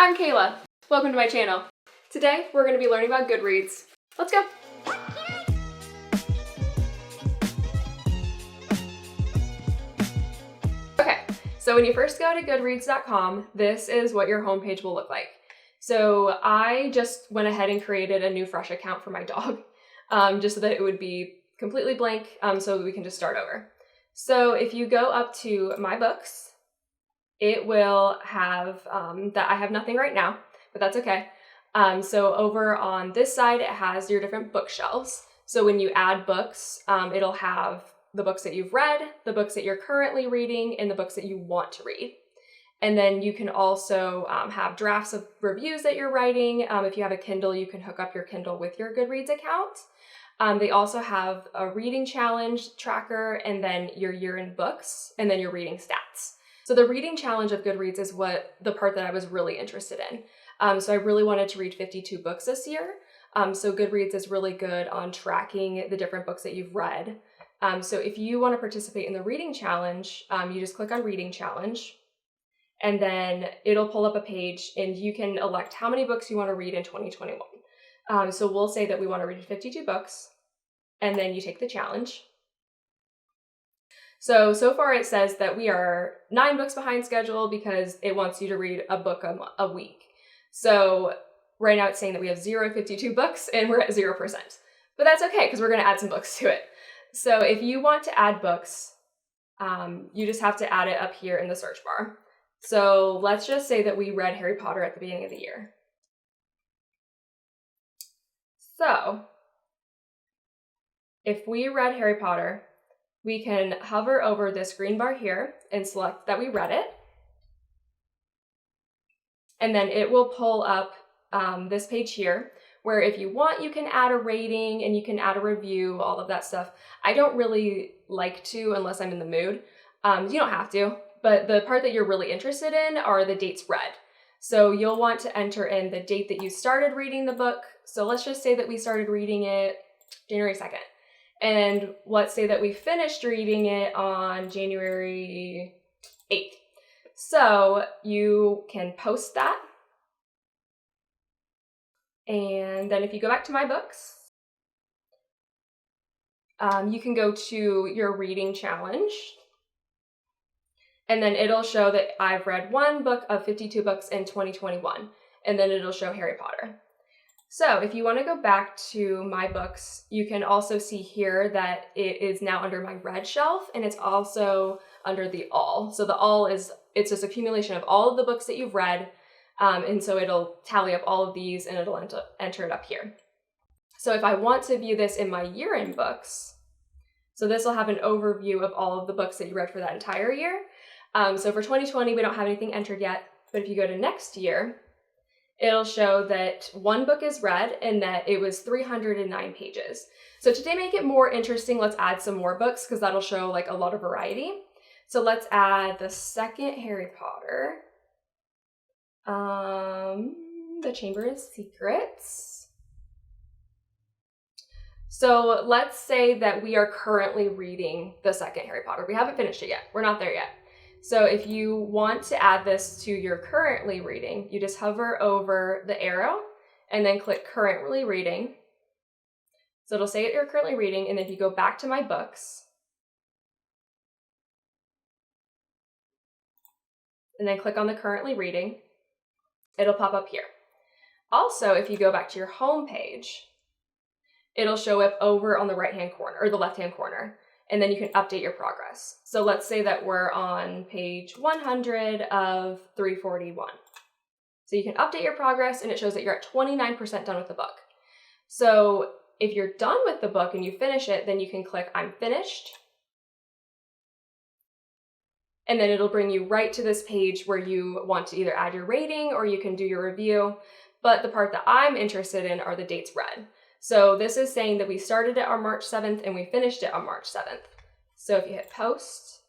I'm Kayla. Welcome to my channel. Today we're going to be learning about Goodreads. Let's go! Okay, so when you first go to goodreads.com, this is what your homepage will look like. So I just went ahead and created a new fresh account for my dog, just so that it would be completely blank, so we can just start over. So if you go up to My Books, it will have that I have nothing right now, but that's okay. So over on this side, it has your different bookshelves. So when you add books, it'll have the books that you've read, the books that you're currently reading, and the books that you want to read. And then you can also have drafts of reviews that you're writing. If you have a Kindle, you can hook up your Kindle with your Goodreads account. They also have a reading challenge tracker, and then your year in books, and then your reading stats. So the reading challenge of Goodreads is the part that I was really interested in. So I really wanted to read 52 books this year. So Goodreads is really good on tracking the different books that you've read. So if you want to participate in the reading challenge, you just click on reading challenge, and then it'll pull up a page and you can elect how many books you want to read in 2021. So we'll say that we want to read 52 books, and then you take the challenge. So far it says that we are 9 books behind schedule because it wants you to read a book a week. So right now it's saying that we have 52 books and we're at 0%. But that's okay because we're going to add some books to it. So if you want to add books, you just have to add it up here in the search bar. So let's just say that we read Harry Potter at the beginning of the year. So if we read Harry Potter, we can hover over this green bar here and select that we read it. And then it will pull up this page here, where if you want, you can add a rating and you can add a review, all of that stuff. I don't really like to unless I'm in the mood. You don't have to, but the part that you're really interested in are the dates read. So you'll want to enter in the date that you started reading the book. So let's just say that we started reading it January 2nd. And let's say that we finished reading it on January 8th. So you can post that. And then if you go back to My Books, you can go to your reading challenge. And then it'll show that I've read 1 book of 52 books in 2021. And then it'll show Harry Potter. So if you want to go back to My Books, you can also see here that it is now under my read shelf, and it's also under the all. So the all it's just accumulation of all of the books that you've read. And so it'll tally up all of these and it'll enter it up here. So if I want to view this in my year in books, so this will have an overview of all of the books that you read for that entire year. So for 2020, we don't have anything entered yet, but if you go to next year, it'll show that 1 book is read and that it was 309 pages. So to make it more interesting, let's add some more books because that'll show like a lot of variety. So let's add the second Harry Potter. The Chamber of Secrets. So let's say that we are currently reading the second Harry Potter. We haven't finished it yet. We're not there yet. So if you want to add this to your currently reading, you just hover over the arrow and then click currently reading. So it'll say that you're currently reading, and if you go back to My Books, and then click on the currently reading, it'll pop up here. Also, if you go back to your home page, it'll show up over on the right-hand corner or the left-hand corner, and then you can update your progress. So let's say that we're on page 100 of 341. So you can update your progress, and it shows that you're at 29% done with the book. So if you're done with the book and you finish it, then you can click I'm finished. And then it'll bring you right to this page where you want to either add your rating or you can do your review. But the part that I'm interested in are the dates read. So this is saying that we started it on March 7th and we finished it on March 7th. So if you hit post,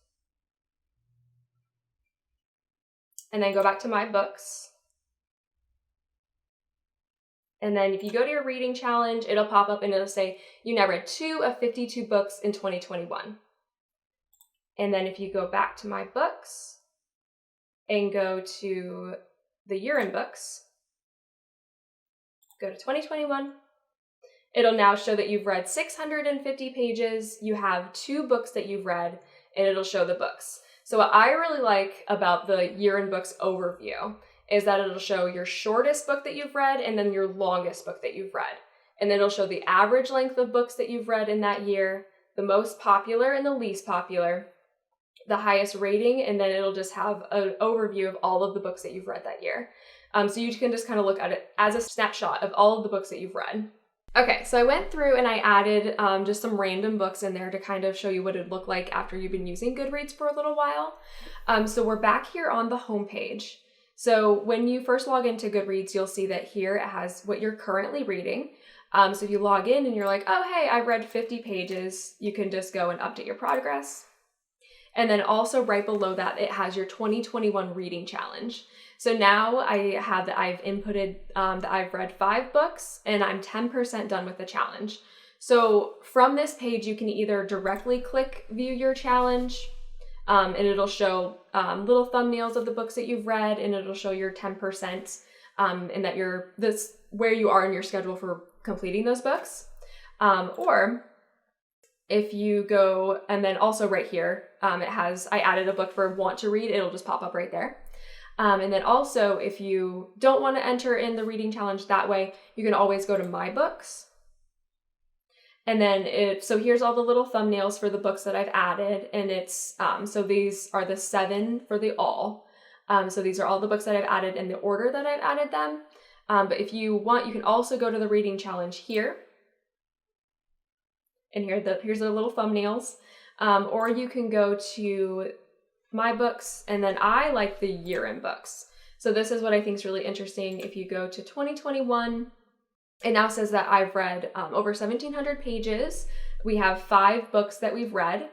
and then go back to My Books, and then if you go to your reading challenge, it'll pop up and it'll say you now read 2 of 52 books in 2021. And then if you go back to My Books and go to the year in books, go to 2021. It'll now show that you've read 650 pages, you have 2 books that you've read, and it'll show the books. So what I really like about the year in books overview is that it'll show your shortest book that you've read and then your longest book that you've read. And then it'll show the average length of books that you've read in that year, the most popular and the least popular, the highest rating, and then it'll just have an overview of all of the books that you've read that year. So you can just kind of look at it as a snapshot of all of the books that you've read. Okay, so I went through and I added just some random books in there to kind of show you what it'd look like after you've been using Goodreads for a little while. So we're back here on the homepage. So when you first log into Goodreads, you'll see that here it has what you're currently reading. So if you log in and you're like, oh, hey, I read 50 pages, you can just go and update your progress. And then also right below that, it has your 2021 reading challenge. So now I have that I've inputted that I've read 5 books and I'm 10% done with the challenge. So from this page, you can either directly click view your challenge and it'll show little thumbnails of the books that you've read, and it'll show your 10% and that this where you are in your schedule for completing those books. Or if you go, and then also right here, I added a book for want to read, it'll just pop up right there. And then also, if you don't want to enter in the reading challenge that way, you can always go to My Books. And then so here's all the little thumbnails for the books that I've added. And it's, so these are the 7 for the all. So these are all the books that I've added in the order that I've added them. But if you want, you can also go to the reading challenge here. And here's the little thumbnails. Or you can go to My Books, and then I like the year in books. So this is what I think is really interesting. If you go to 2021, it now says that I've read over 1,700 pages. We have 5 books that we've read.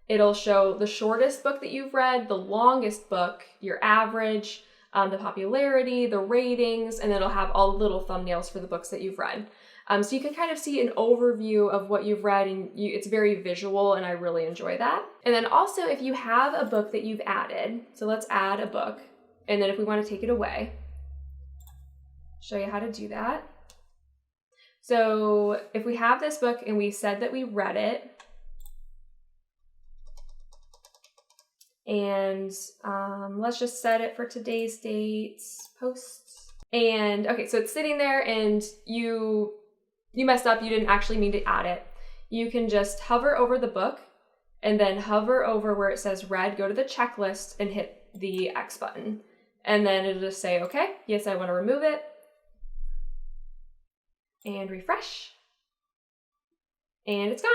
It'll show the shortest book that you've read, the longest book, your average, the popularity, the ratings, and it'll have all the little thumbnails for the books that you've read. So you can kind of see an overview of what you've read, and it's very visual, and I really enjoy that. And then also, if you have a book that you've added, so let's add a book, and then if we want to take it away, show you how to do that. So if we have this book and we said that we read it, and let's just set it for today's date, posts. And okay, so it's sitting there and you messed up, you didn't actually mean to add it. You can just hover over the book and then hover over where it says read, go to the checklist and hit the X button. And then it'll just say, okay, yes, I want to remove it. And refresh. And it's gone.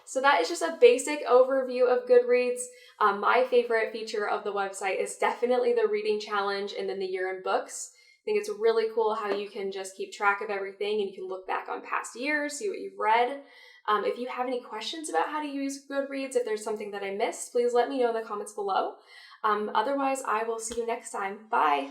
So that is just a basic overview of Goodreads. My favorite feature of the website is definitely the reading challenge and then the year in books. I think it's really cool how you can just keep track of everything and you can look back on past years, see what you've read. If you have any questions about how to use Goodreads, if there's something that I missed, please let me know in the comments below. Otherwise, I will see you next time. Bye!